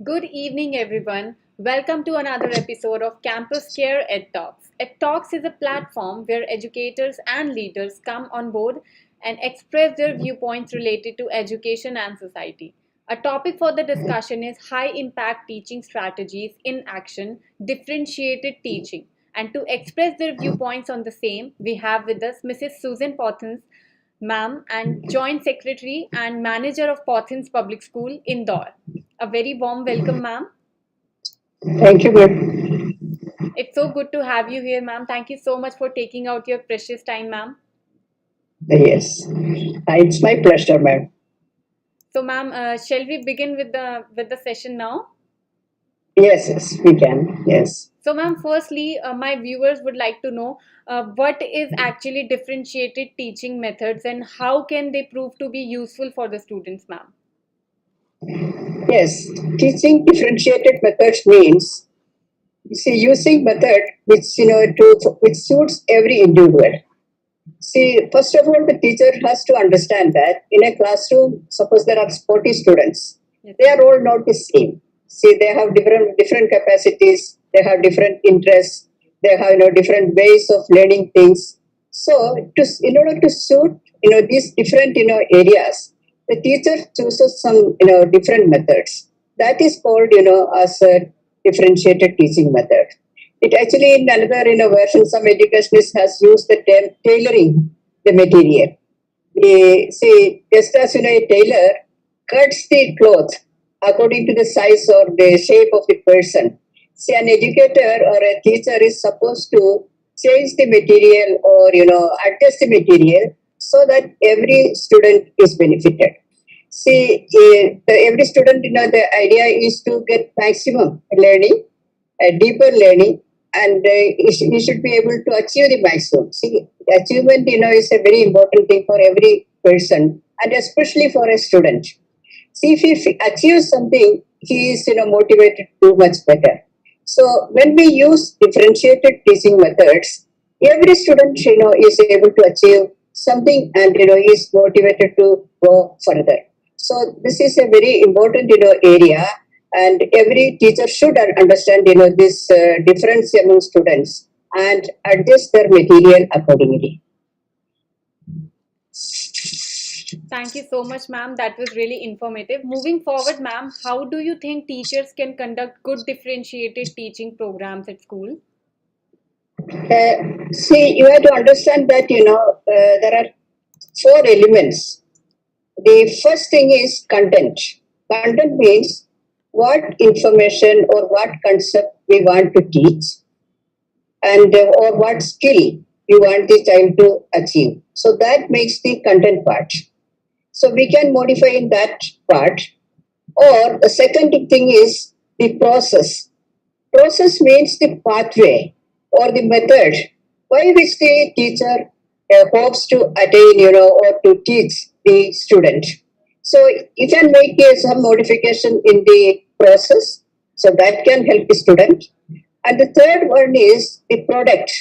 Good evening, everyone. Welcome to another episode of Campus Care Ed Talks. Ed Talks is a platform where educators and leaders come on board and express their viewpoints related to education and society. A topic for the discussion is high impact teaching strategies in action, differentiated teaching. And to express their viewpoints on the same, we have with us Mrs. Susan Pothens, ma'am, and Joint Secretary and Manager of Pothens Public School, Indore. A very warm welcome, ma'am. Thank you, ma'am. It's so good to have you here, ma'am. Thank you so much for taking out your precious time, ma'am. Yes, it's my pleasure, ma'am. So, ma'am, shall we begin with the session now? Yes, we can. Yes. So, ma'am, firstly, my viewers would like to know what is actually differentiated teaching methods and how can they prove to be useful for the students, ma'am? Yes, teaching differentiated methods means using method which suits every individual. See, first of all, the teacher has to understand that in a classroom, suppose there are 40 students, Yes. they are all not the same. See, they have different capacities, they have different interests, they have different ways of learning things. So, in order to suit these different areas, the teacher chooses some different methods. That is called as a differentiated teaching method. It actually in another version, some educationists has used the term tailoring the material. See, just as a tailor cuts the cloth according to the size or the shape of the person. See, an educator or a teacher is supposed to change the material or adjust the material so that every student is benefited. See, every student, the idea is to get maximum learning, deeper learning, and he should be able to achieve the maximum. See, achievement, is a very important thing for every person, and especially for a student. See, if he achieves something, he is, motivated to do much better. So, when we use differentiated teaching methods, every student, is able to achieve something, and is motivated to go further. So, this is a very important, area, and every teacher should understand this difference among students and adjust their material accordingly. Thank you so much, ma'am. That was really informative. Moving forward, ma'am, how do you think teachers can conduct good differentiated teaching programs at school? See, you have to understand that there are four elements. The first thing is content. Content means what information or what concept we want to teach, and or what skill we want the child to achieve. So that makes the content part. So we can modify in that part. Or the second thing is the process. Process means the pathway or the method by which the teacher hopes to attain, or to teach the student. So you can make some modification in the process, so that can help the student. And the third one is the product.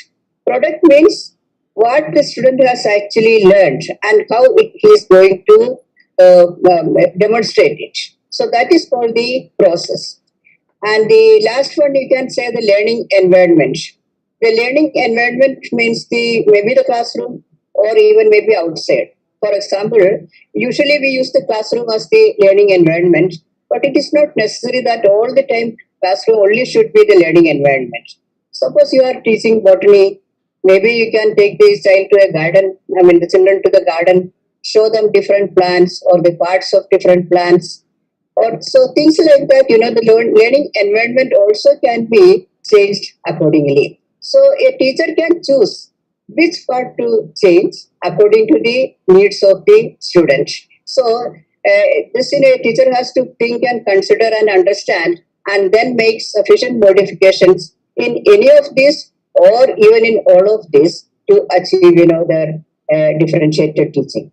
Product means what the student has actually learned and how he is going to demonstrate it. So that is called the process. And the last one, you can say the learning environment. The learning environment means maybe the classroom or even maybe outside. For example, usually we use the classroom as the learning environment, but it is not necessary that all the time classroom only should be the learning environment. Suppose you are teaching botany, maybe you can take the child to a garden, the children to the garden, show them different plants or the parts of different plants, or so things like that. The learning environment also can be changed accordingly. So a teacher can choose which part to change according to the needs of the student. So this a teacher has to think and consider and understand, and then make sufficient modifications in any of these or even in all of this to achieve their differentiated teaching.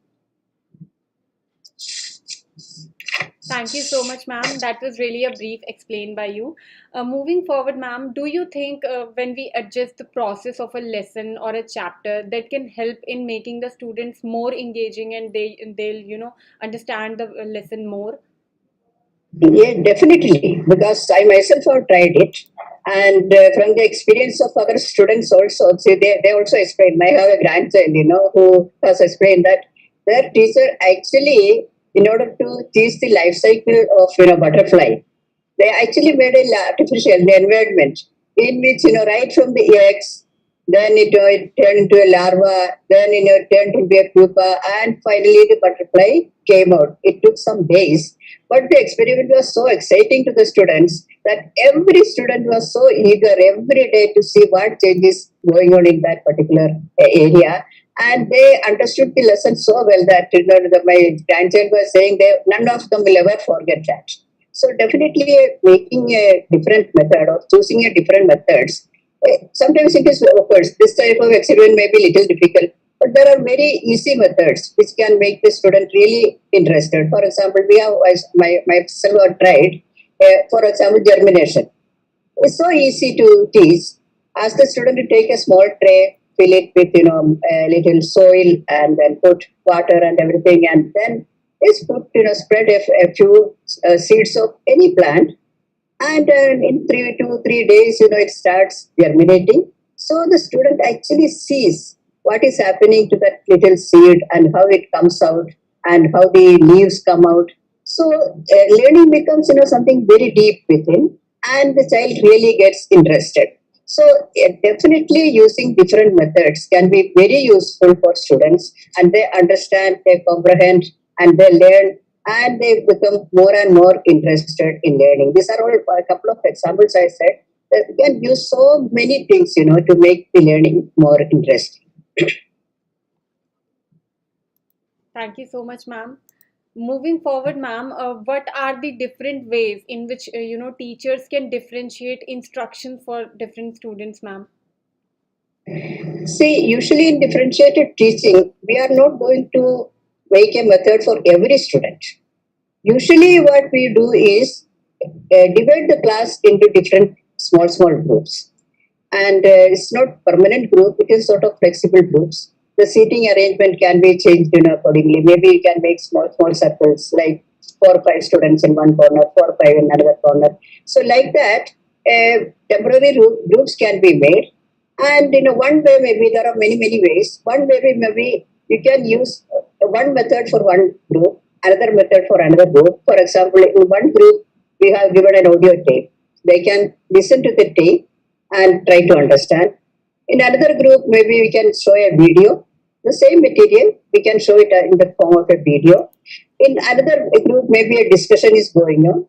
Thank you so much, ma'am. That was really a brief explained by you. Moving forward, ma'am, do you think when we adjust the process of a lesson or a chapter, that can help in making the students more engaging and they'll understand the lesson more? Yeah, definitely, because I myself have tried it. And from the experience of other students also, see, they also explained. I have a grandchild, who has explained that their teacher actually, in order to teach the life cycle of, butterfly, they actually made a artificial environment in which, right from the eggs, then it turned into a larva, then it turned into a pupa, and finally the butterfly came out. It took some days, but the experiment was so exciting to the students that every student was so eager every day to see what changes going on in that particular area. And they understood the lesson so well that my grandchild was saying none of them will ever forget that. So definitely making a different method or choosing a different methods. Sometimes it is, of course, this type of experiment may be little difficult, but there are very easy methods which can make the student really interested. For example, we have, myself have tried, for example, germination. It's so easy to teach. Ask the student to take a small tray, fill it with a little soil, and then put water and everything, and then just put spread a few seeds of any plant, and in 3 days, it starts germinating. So the student actually sees what is happening to that little seed and how it comes out and how the leaves come out. So learning becomes something very deep within, and the child really gets interested. So definitely using different methods can be very useful for students, and they understand, they comprehend, and they learn, and they become more and more interested in learning. These are all a couple of examples I said. That we can use so many things, to make the learning more interesting. Thank you so much, ma'am. Moving forward, ma'am, what are the different ways in which teachers can differentiate instruction for different students, ma'am? See, usually in differentiated teaching, we are not going to make a method for every student. Usually, what we do is divide the class into different small groups, and it's not permanent group; it is sort of flexible groups. The seating arrangement can be changed, accordingly. Maybe you can make small circles, like 4 or 5 students in one corner, 4 or 5 in another corner. So, like that, temporary groups can be made. And one way, maybe there are many ways. One way maybe you can use one method for one group, another method for another group. For example, in one group we have given an audio tape. They can listen to the tape and try to understand. In another group, maybe we can show a video. The same material, we can show it in the form of a video. In another group, maybe a discussion is going on.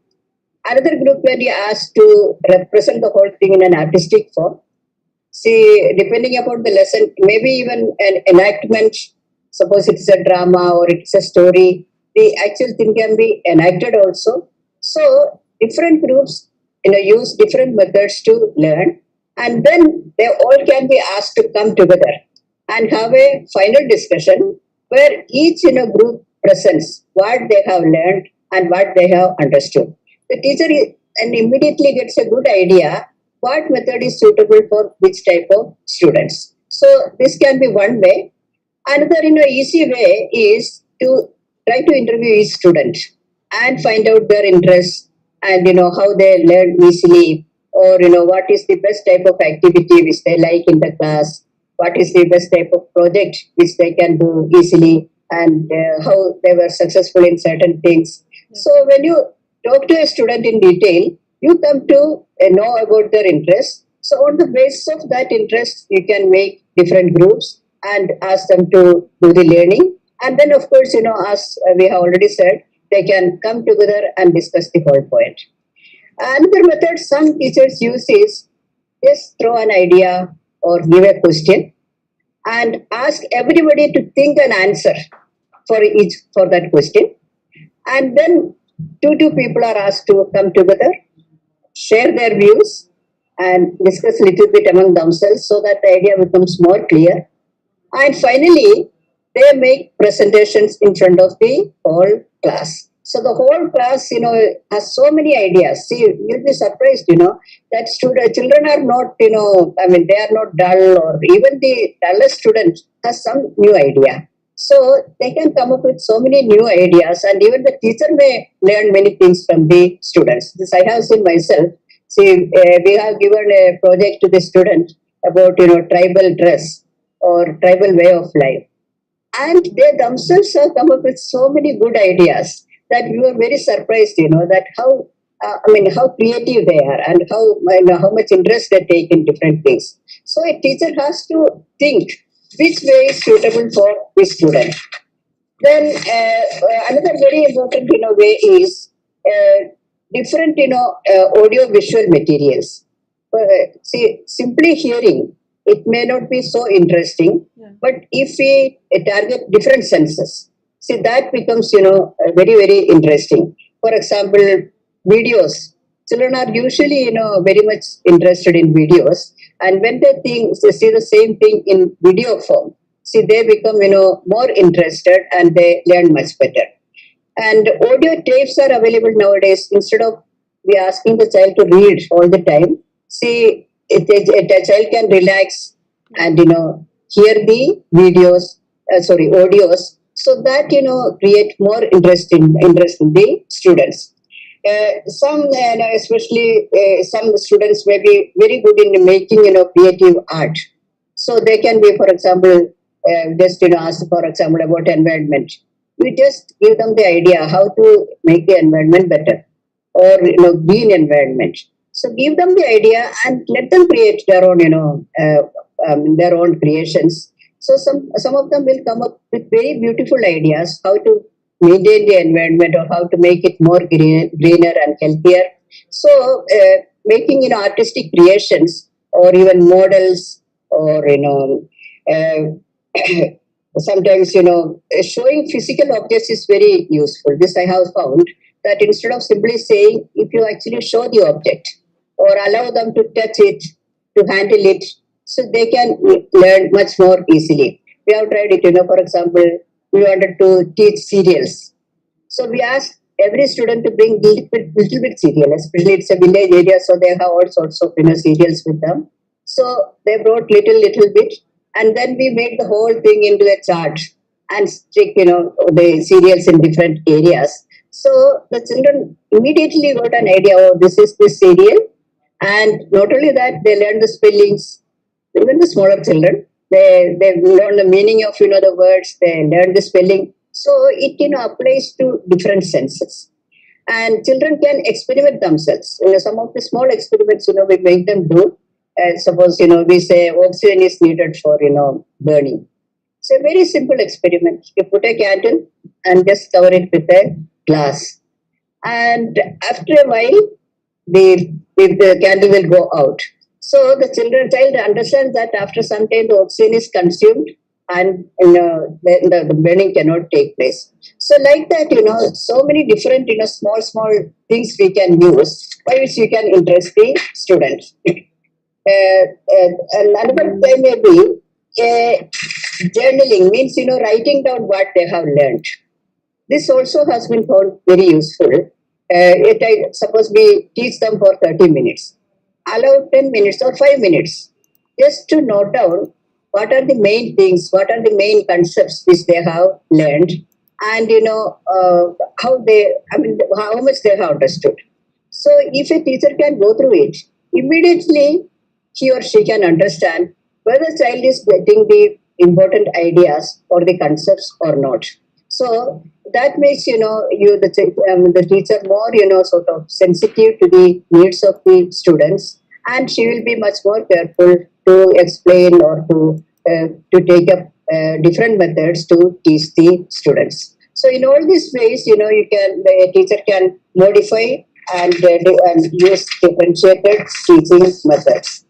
Another group where you asked to represent the whole thing in an artistic form. See, depending upon the lesson, maybe even an enactment, suppose it's a drama or it's a story, the actual thing can be enacted also. So different groups, use different methods to learn, and then they all can be asked to come together and have a final discussion where each group presents what they have learned and what they have understood. The teacher and immediately gets a good idea what method is suitable for which type of students. So this can be one way. Another easy way is to try to interview each student and find out their interests, and how they learn easily, or what is the best type of activity which they like in the class, what is the best type of project which they can do easily, and how they were successful in certain things. So when you talk to a student in detail, you come to know about their interests. So on the basis of that interest, you can make different groups and ask them to do the learning. And then, of course, as we have already said, they can come together and discuss the whole point. Another method some teachers use is just throw an idea or give a question and ask everybody to think an answer for that question. And then two people are asked to come together, share their views, and discuss a little bit among themselves so that the idea becomes more clear. And finally, they make presentations in front of the whole class. So the whole class, has so many ideas. See, you'll be surprised, that children are not, they are not dull, or even the dullest student has some new idea. So they can come up with so many new ideas, and even the teacher may learn many things from the students. This I have seen myself. See, we have given a project to the student about tribal dress or tribal way of life, and they themselves have come up with so many good ideas that we were very surprised. That how how creative they are, and how much interest they take in different things. So a teacher has to think which way is suitable for the student. Then another very important way is different audio visual materials. See, simply hearing it may not be so interesting, but if we target different senses, see that becomes very very interesting. For example, videos. Children are usually very much interested in videos, and when they see the same thing in video form, see they become more interested and they learn much better. And audio tapes are available nowadays. Instead of we asking the child to read all the time, see a child can relax and hear the videos, audios, so that create more interest in the students. Some especially some students may be very good in making creative art, so they can be, for example, just ask, for example, about environment. We just give them the idea how to make the environment better, or green environment. So give them the idea and let them create their own their own creations. So some of them will come up with very beautiful ideas how to maintain the environment, or how to make it more greener and healthier. So making artistic creations, or even models, or sometimes showing physical objects is very useful. This I have found, that instead of simply saying, if you actually show the object or allow them to touch it, to handle it, so they can learn much more easily. We have tried it. For example, we wanted to teach serials, so we asked every student to bring little bit cereal, especially it's a village area, so they have all sorts of cereals with them. So they brought little bit, and then we made the whole thing into a chart and stick the cereals in different areas. So the children immediately got an idea. Oh, this is this cereal, and not only that, they learned the spellings. Even the smaller children, they learn the meaning of the words. They learn the spelling. So it applies to different senses, and children can experiment themselves. Some of the small experiments we make them do. Suppose we say oxygen is needed for burning. It's a very simple experiment. You put a candle and just cover it with a glass, and after a while, the candle will go out. So the child understands that after some time the oxygen is consumed, and the burning cannot take place. So like that, so many different small things we can use by which we can interest the students. And another way may be journaling, means writing down what they have learned. This also has been found very useful. Suppose we teach them for 30 minutes. Allow 10 minutes or 5 minutes just to note down what are the main things, what are the main concepts which they have learned, and how much they have understood. So if a teacher can go through it, immediately he or she can understand whether the child is getting the important ideas or the concepts or not. So that makes the teacher more sort of sensitive to the needs of the students, and she will be much more careful to explain, or to take up different methods to teach the students. So in all these ways, the teacher can modify and use differentiated teaching methods.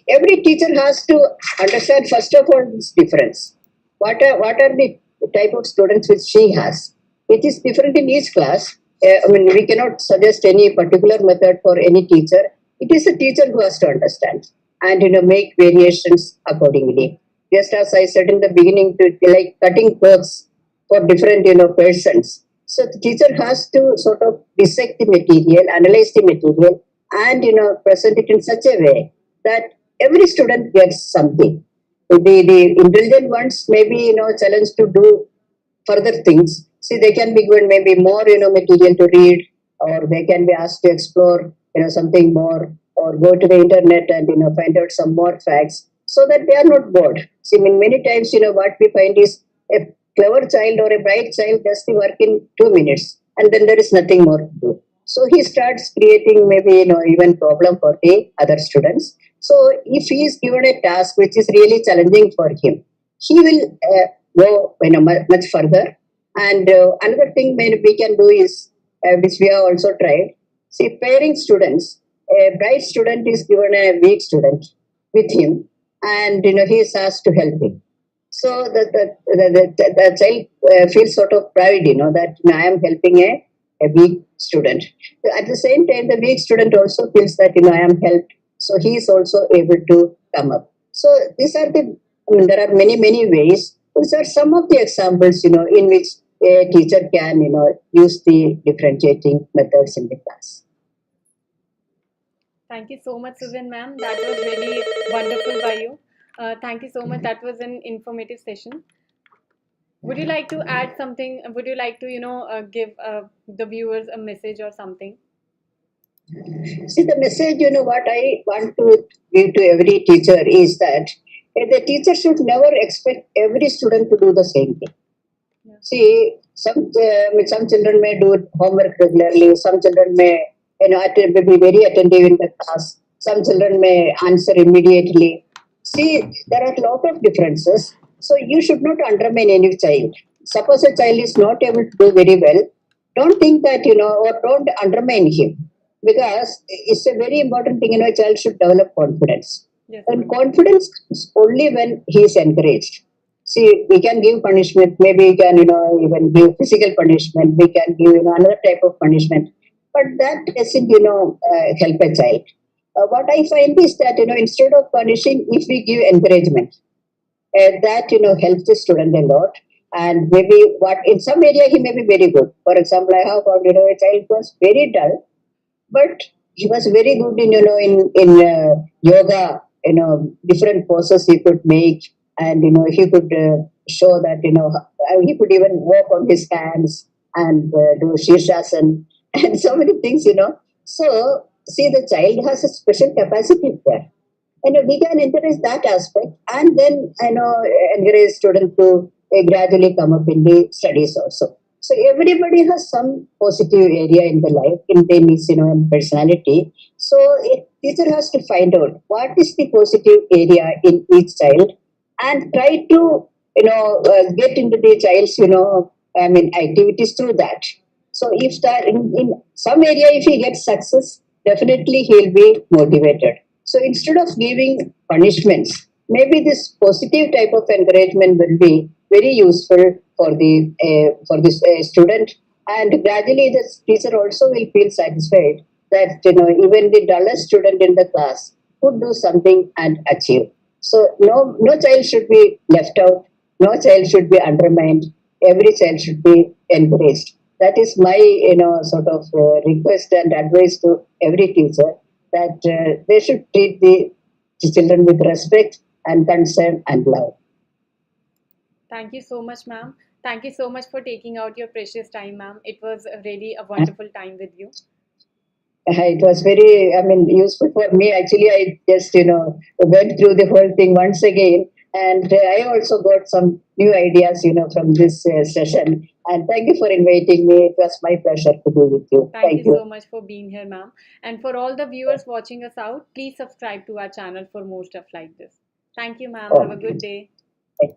Every teacher has to understand first of all this difference. What are the type of students which she has? It is different in each class. We cannot suggest any particular method for any teacher. It is a teacher who has to understand and make variations accordingly. Just as I said in the beginning, to like cutting clothes for different persons. So the teacher has to sort of dissect the material, analyze the material, and present it in such a way that every student gets something. The intelligent ones may be, challenged to do further things. See, they can be given maybe more, material to read, or they can be asked to explore, something more, or go to the internet and, find out some more facts so that they are not bored. See, I mean, many times, what we find is a clever child or a bright child does the work in 2 minutes and then there is nothing more to do. So he starts creating maybe, even problem for the other students. So if he is given a task which is really challenging for him, he will go much further. And another thing maybe we can do is, which we have also tried, see, pairing students. A bright student is given a weak student with him, and he is asked to help him. So the child feels sort of pride, that I am helping a weak student. At the same time, the weak student also feels that I am helped, so he is also able to come up. So these are there are many ways. These are some of the examples, in which a teacher can, use the differentiating methods in the class. Thank you so much, Susan ma'am. That was really wonderful by you. Thank you so much. That was an informative session. Would you like to add something? Would you like to, give the viewers a message or something? See, the message, what I want to give to every teacher is that the teacher should never expect every student to do the same thing. Yeah. See, some children may do homework regularly. Some children may, be very attentive in the class. Some children may answer immediately. See, there are a lot of differences. So you should not undermine any child. Suppose a child is not able to do very well, don't think that, or don't undermine him. Because it's a very important thing, a child should develop confidence. Yes, And ma'am. confidence comes only when he is encouraged. See, we can give punishment, maybe we can, even give physical punishment, we can give, another type of punishment, but that doesn't, help a child. What I find is that, instead of punishing, if we give encouragement, that, helps the student a lot. And maybe what in some area he may be very good. For example, I have found, a child was very dull, but he was very good in yoga, different poses he could make, and he could show that he could even walk on his hands and do shirshasana and so many things. So see, the child has a special capacity there. We can encourage that aspect, and then encourage students to gradually come up in the studies also. So everybody has some positive area in the life, in their needs, and personality. So a teacher has to find out what is the positive area in each child, and try to get into the child's activities through that. So if that in some area, if he gets success, definitely he'll be motivated. So instead of giving punishments, maybe this positive type of encouragement will be very useful for this student, and gradually the teacher also will feel satisfied that even the dullest student in the class could do something and achieve. So no child should be left out, no child should be undermined. Every child should be encouraged. That is my sort of request and advice to every teacher, that they should treat the children with respect and concern and love. Thank you so much, ma'am. Thank you so much for taking out your precious time, ma'am. It was really a wonderful time with you. It was very, useful for me. Actually, I just, went through the whole thing once again. And I also got some new ideas, from this session. And thank you for inviting me. It was my pleasure to be with you. Thank you Thank you. so much for being here, ma'am. And for all the viewers watching us out, please subscribe to our channel for more stuff like this. Thank you, ma'am. Have a good day. Oh.